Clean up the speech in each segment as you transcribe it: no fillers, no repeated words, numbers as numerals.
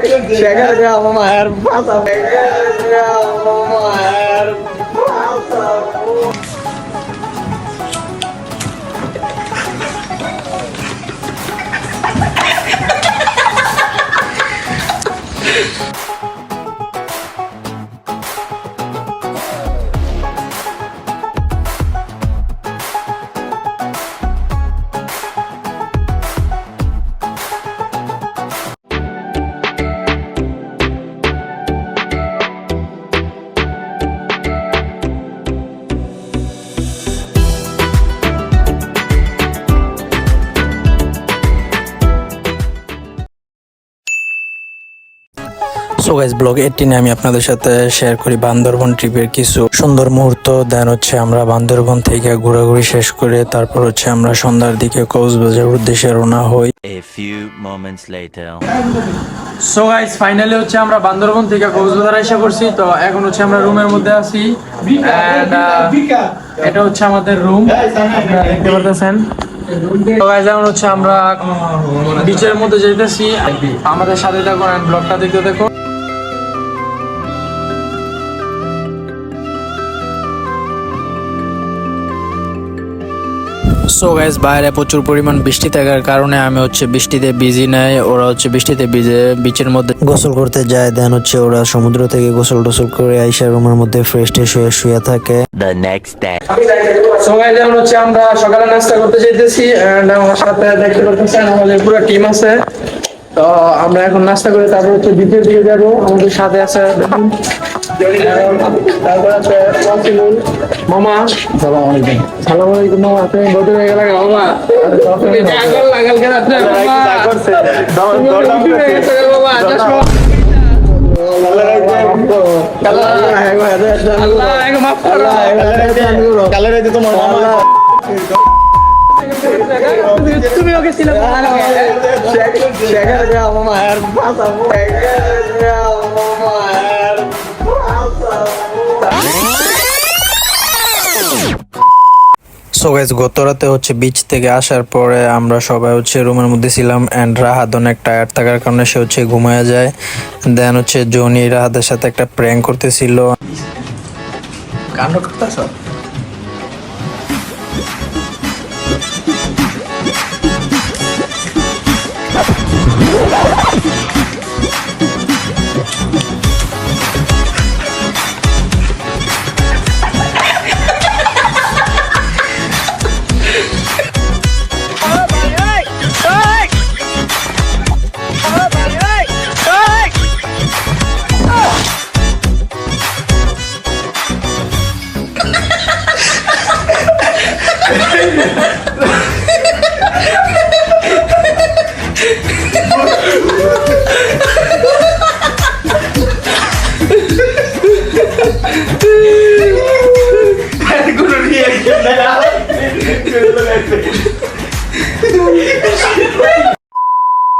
Chegar a uma erva, passa. Chegar a uma erva, passa. So guys blog 18 আমি আপনাদের সাথে share করি বান্দরবন ট্রিপের কিছু সুন্দর মুহূর্ত। দেন হচ্ছে আমরা বান্দরবন থেকে ঘোরাঘুরি শেষ করে তারপর হচ্ছে আমরা সন্ধ্যার দিকে কক্সবাজার উদ্দেশ্যে রওনা হই। A few moments later. So guys finally হচ্ছে আমরা বান্দরবন থেকে কক্সবাজার এসে পড়ছি। তো এখন হচ্ছে আমরা রুমের মধ্যে আছি এন্ড এটা হচ্ছে আমাদের রুম, আপনারা দেখতে পারতেছেন। তো গাইস এখন হচ্ছে আমরা বিচের মধ্যে যাইতেছি, আমাদের সাথে থাকুন এন্ড ব্লগটা দেখতে দেখুন। সো গাইস বাইরে প্রচুর পরিমাণ বৃষ্টি থাকার কারণে আমি হচ্ছে বৃষ্টিতে ভিজি নাই, ওরা হচ্ছে বৃষ্টিতে ভিজে বিচের মধ্যে গোসল করতে যায়। দেন হচ্ছে ওরা সমুদ্র থেকে গোসল টোসল করে আইসা রুমের মধ্যে ফ্রেশ ট্রেশ হয়ে শুয়ে থাকে। The next day. So guys এখন হচ্ছে আমরা সকালে নাস্তা করতে যাইতেছি এন্ড আমার সাথে দেখতে পাচ্ছেন আমাদের পুরো টিম আছে। তো আমরা এখন নাস্তা করে তারপর হচ্ছে বিচের দিকে যাবো। আমাদের সাথে আছে তারপর আছে ওয়াসিমুল মামা। সালাম আলাইকুম। সালাম আলাইকুম মামা, তুমি বলতে গেলে মামা তুমি পাগল লাগাল কে রাতে মামা করছে মামা চশমা তুমি ওকে ছিল Chegar a uma erva, passa. Chegar a uma erva, passa. So guys গত রাতে হচ্ছে বিচ থেকে আসার পরে আমরা সবাই হচ্ছে রুমের মধ্যে ছিলাম এন্ড রাহাত অনেক টায়ার্ড থাকার কারণে সে হচ্ছে ঘুমায়া যায়। দেন হচ্ছে জনি রাহাতের সাথে একটা প্র্যাঙ্ক করতেছিল। কাণ্ড করতেছ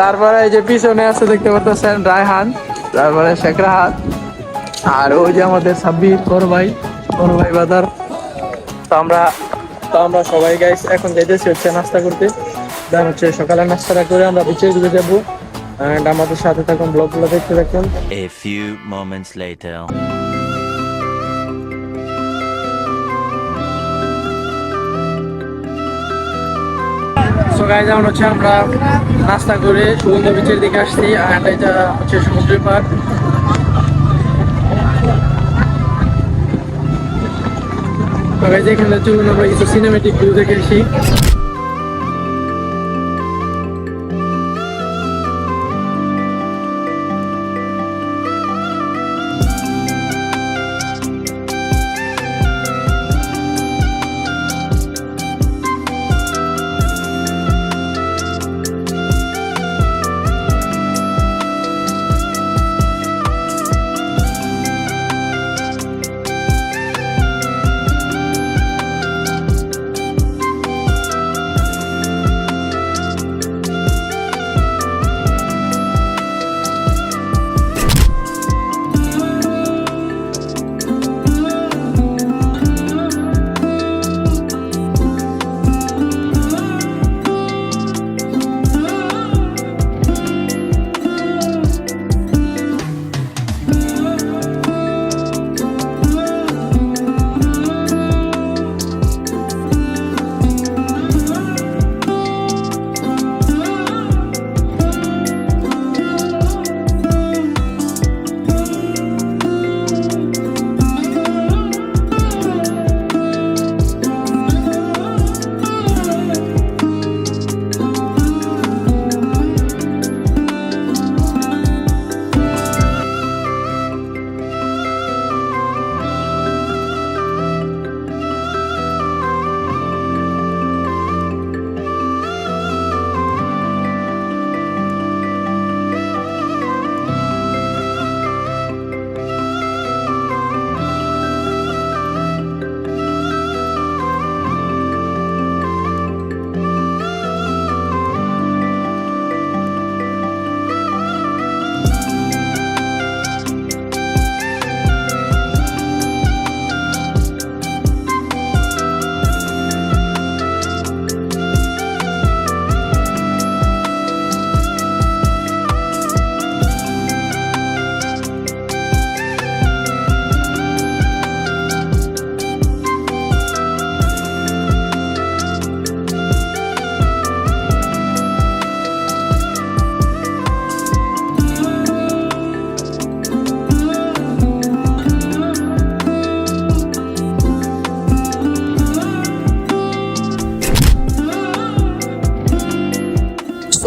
তারপরে এই যে পিছনে আছে দেখতে পাচ্ছেন রায়হান, তারপরে শেখ রাহাত, আর ওই যে আমাদের সাব্বির বড় ভাই বাদার। তো আমরা সবাই গাইস এখন যাইতেছি হচ্ছে নাস্তা করতে। দেন হচ্ছে সকালে নাস্তাটা করে আমরা বিচের দিকে যাবো এন্ড আমাদের সাথে থাকুন, ব্লগগুলো দেখতে থাকুন। A few moments later. So guys এখন হচ্ছে আমরা নাস্তা করে সুগন্ধা বিচের দিকে আসছি এন্ড এটা হচ্ছে সমুদ্র পার্ক। তো গাইস এখানে চলুন আমরা কিছু সিনেমেটিক ভিউ দেখে আসি।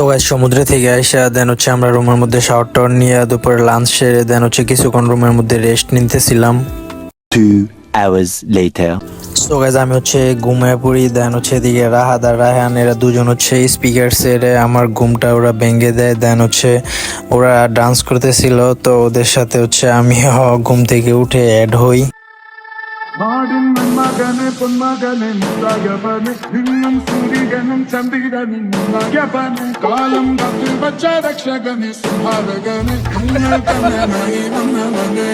গাইস সমুদ্রে থেকে আইসা দেন হচ্ছে আমরা রুমের মধ্যে শাওয়ার টাওয়ার নিয়ে দুপুরে লাঞ্চ সেরে দেন হচ্ছে কিছুক্ষণ রুমের মধ্যে রেস্ট নিতেছিলাম। 2 hours later. সো গাইস আমি হচ্ছে ঘুমিয়ে পড়ি, দেন হচ্ছে এদিকে রাহাত আর রায়হান এরা দুজন হচ্ছে স্পিকার সেরে আমার ঘুমটা ওরা ভেঙে দেয়। দেন হচ্ছে ওরা ডান্স করতেছিল, তো ওদের সাথে হচ্ছে আমি ঘুম থেকে উঠে অ্যাড হই। നാടിൻ മകനെ പൊന്മകനെ മുത്തായവനെ നിന്നും സൂര്യനും ചന്ദ്രനും മുന്നായവനെ കാലം കാത്തിൽ വച്ച രക്ഷകനെ സംഹാരകനെ നിങ്ങൾ കണ്ണനായി വന്നവനെ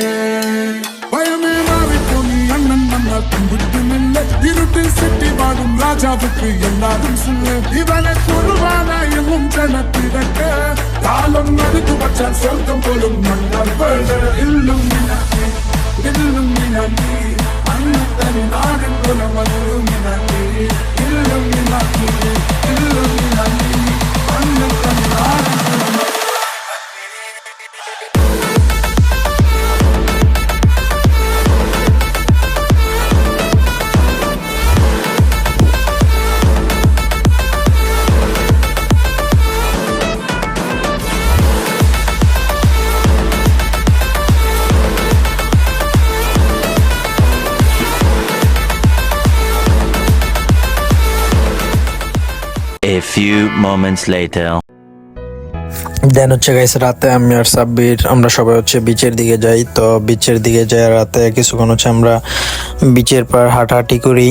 ഭയമേ മാറിപ്പോ നീ അണ്ണൻ വന്ന തുമ്പുറ്റുമില്ല ഇരുട്ടിൽ സെറ്റി പാടും രാജാവുക്ക് എല്ലാതും സുല്ല് ഇവനെ കുറുവാനായും ജനത്തിരക്ക് കാലം നടത്തു വച്ചാൽ സ്വർഗം പോലും മണ്ണാൽ പേര് ഇല്ലും A few moments later. দেন হচ্ছে গাইস রাতে আমি আর সাব্বির আমরা সবাই হচ্ছে বিচের দিকে যাই। তো বিচের দিকে যাই রাতে কিছুক্ষণ হচ্ছে আমরা বিচের পার হাঁটাহাঁটি করি।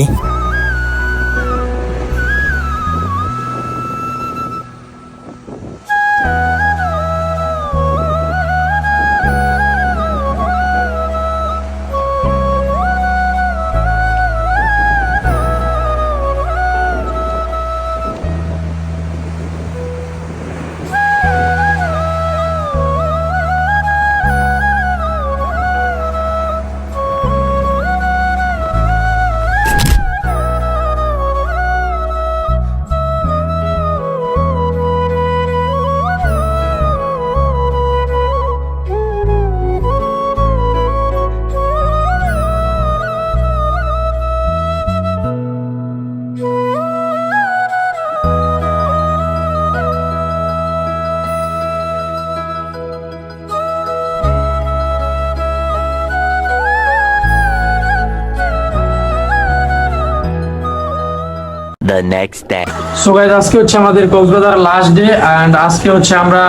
The next day. So guys আজকে হচ্ছে আমাদের কক্সবাজার লাস্ট ডে এন্ড আজকে হচ্ছে আমরা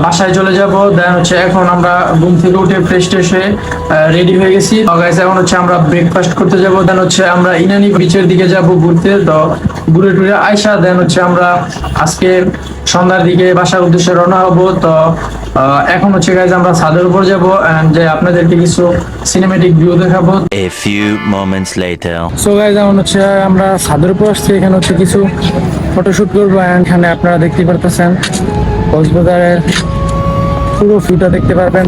বাসায় চলে যাব। দেন হচ্ছে এখন আমরা ঘুম থেকে উঠে ফ্রেশ ট্রেশ হয়ে রেডি হয়ে গেছি। তো গাইস এখন হচ্ছে আমরা ব্রেকফাস্ট করতে যাব। দেন হচ্ছে আমরা ইনানি বিচের দিকে যাব ঘুরতে। তো ঘুরে টুরে আইসা দেন হচ্ছে আমরা আজকে সন্ধ্যার দিকে বাসার উদ্দেশ্যে রওনা হব। তো এখন হচ্ছে গাইস আমরা ছাদের উপর যাব এন্ড যে আপনাদেরকে কিছু সিনেম্যাটিক ভিউ দেখাবো। A few moments later. So guys এখন হচ্ছে আমরা ছাদের উপর আসছি, এখানে হচ্ছে কিছু ফটোশুট করবো। এখানে আপনারা দেখতে পারতেছেন কক্সবাজারের পুরো ভিউটা দেখতে পারবেন।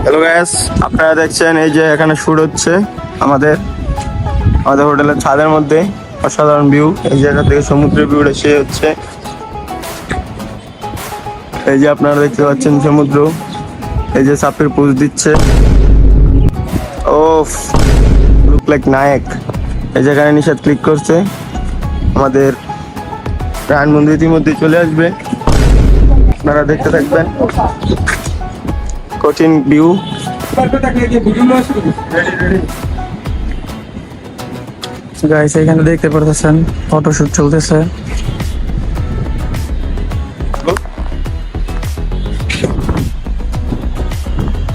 হ্যালো গাইস, আপনারা দেখছেন এই যে এখানে শুট হচ্ছে আমাদের হোটেলের ছাদের মধ্যে। অসাধারণ ভিউ, এই জায়গা থেকে সমুদ্রের ভিউটা সে হচ্ছে। এই যে আপনারা দেখতে পাচ্ছেন সমুদ্র, এই যে সাপের পোজ দিচ্ছে। ওফ, লুক লাইক নায়ক। এই জায়গায় নিষেধ ক্লিক করছে, আমাদের প্রাণ বন্ধু ইতিমধ্যে চলে আসবে, আপনারা দেখতে থাকবেন। কঠিন ভিউ। গাইস এখানে দেখতে পারতেছেন ফটোশুট চলতেছে।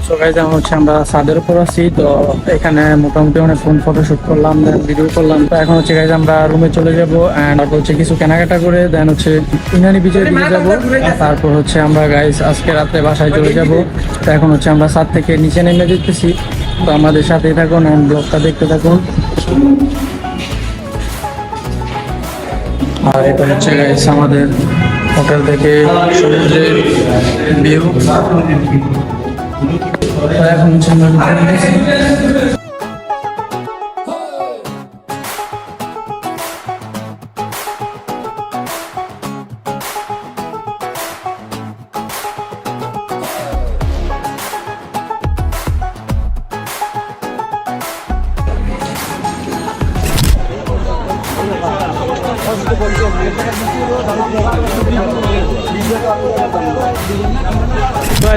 সো তো গাইজ এখন হচ্ছে আমরা ছাদের উপর আছি, তো এখানে মোটামুটি অনেক ফোন ফটোশুট করলাম, দেন ভিডিও করলাম। তো এখন হচ্ছে গাইজ আমরা রুমে চলে যাবো এন্ড তারপর হচ্ছে কিছু কেনাকাটা করে দেন হচ্ছে ইনানি বিচের দিকে যাবো। তারপর হচ্ছে আমরা গাইজ আজকে রাত্রে বাসায় চলে যাব। তো এখন হচ্ছে আমরা ছাদ থেকে নিচে নেমে যেতেছি, তো আমাদের সাথেই থাকুন এন্ড ব্লগটা দেখতে থাকুন। আর এটা হচ্ছে গাইজ আমাদের হোটেল থেকে সমুদ্রের ভিউ। এখন হচ্ছে আমরা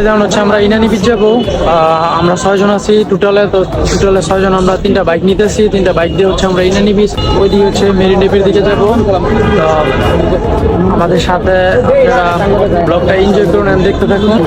যেমন হচ্ছে আমরা ইনানি বিচ যাবো। আমরা 6 জন আছি টোটালে, তো টোটালে 6 জন আমরা 3টা বাইক নিতেছি। 3টা বাইক দিয়ে হচ্ছে আমরা ইনানি বিচ, ওই দিকে হচ্ছে মেরিন ড্রাইভের দিকে যাবো। তো আমাদের সাথে আপনারা ব্লগটা এনজয় করুন and দেখতে থাকুন।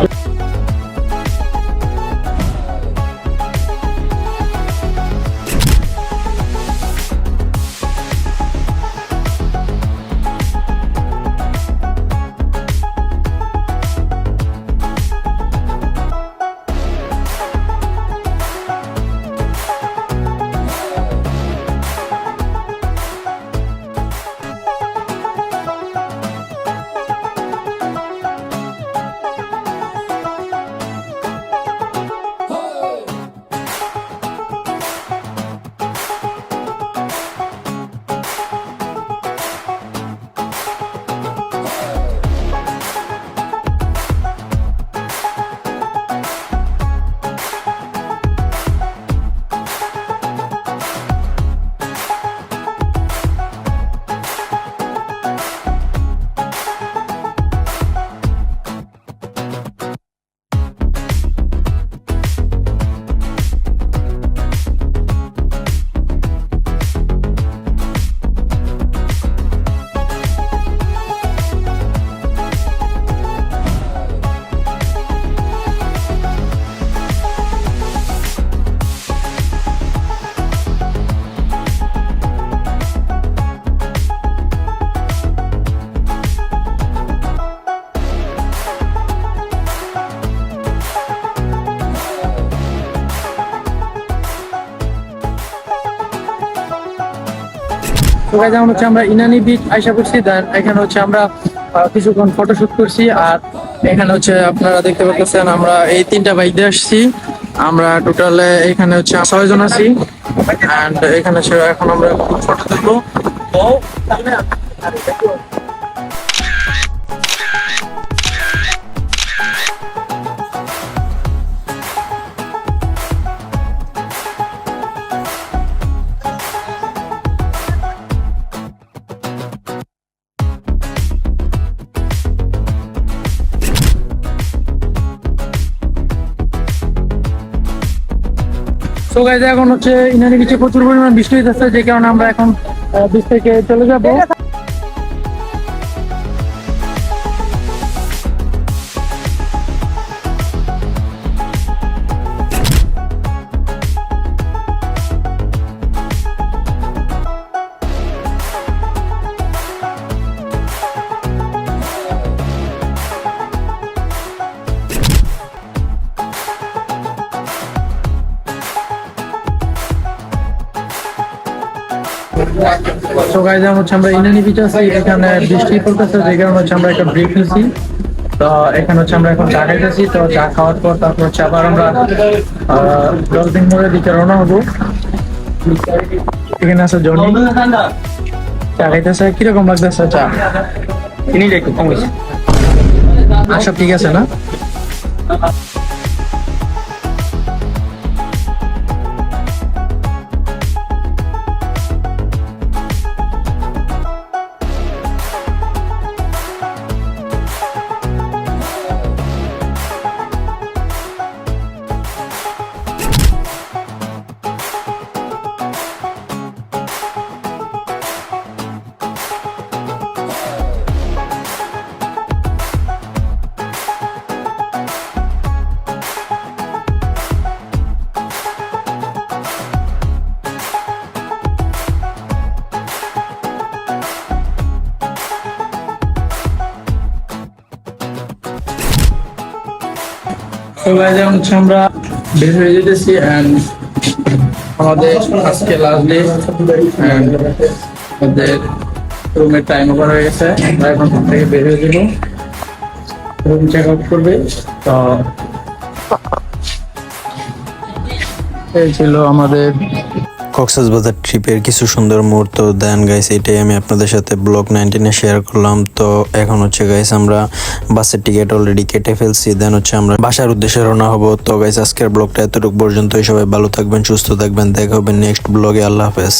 তো গাইজ যেমন হচ্ছে আমরা ইনানি বিচ আইসা করছি, দেন এখানে হচ্ছে আমরা কিছুক্ষণ ফটোশুট করছি। আর এখানে হচ্ছে আপনারা দেখতে পাচ্ছেন আমরা এই 3টা বাইক দিয়ে আসছি। আমরা টোটালে এখানে হচ্ছে 6 জন আছি এন্ড এখানে এখন আমরা ফটো তুলবো। তো গাইজ এখন হচ্ছে ইনানি বিচে প্রচুর পরিমাণ বৃষ্টি হইতেছে, যে কারণে আমরা এখন বিচ থেকে চলে যাব। তো গাইজ হচ্ছে আমরা ইনানি বিচ আছি, এখানে বৃষ্টি পড়তেছে, যে কারণে হচ্ছে আমরা একটা ব্রেক নিছি। তো এখানে হচ্ছে আমরা এখন চা খাইতেছি। তো চা খাওয়ার পর তারপর হচ্ছে আবার আমরা ডলফিন মোড়ের দিকে রওনা হবো। এখানে আছে জনি, চা খাইতেছে। কিরকম লাগতেছে চা? চিনিটা একটু কম হয়েছে। আচ্ছা ঠিক আছে না? তো গাইস এখন হচ্ছে আমরা বের হয়ে যেতেছি এন্ড আমাদের আজকে লাস্ট ডে এন্ড আমাদের রুমের টাইম ওভার হয়ে গেছে। আমরা এখন রুম থেকে বের হয়ে যাবো, রুম চেক আউট করবে। তো এই ছিল আমাদের কক্সবাজার ট্রিপের কিছু সুন্দর মুহূর্ত। দেন গাইস এটাই আমি আপনাদের সাথে ব্লগ 19 শেয়ার করলাম। তো এখন হচ্ছে গাইস আমরা বাসের টিকিট অলরেডি কেটে ফেলছি। দেন হচ্ছে আমরা বাসার উদ্দেশ্যে রওনা হব। তো গাইস আজকের ব্লগটা এতটুকু পর্যন্তই। সবাই ভালো থাকবেন, সুস্থ থাকবেন, দেখা হবে নেক্সট ব্লগে। আল্লাহ হাফেজ।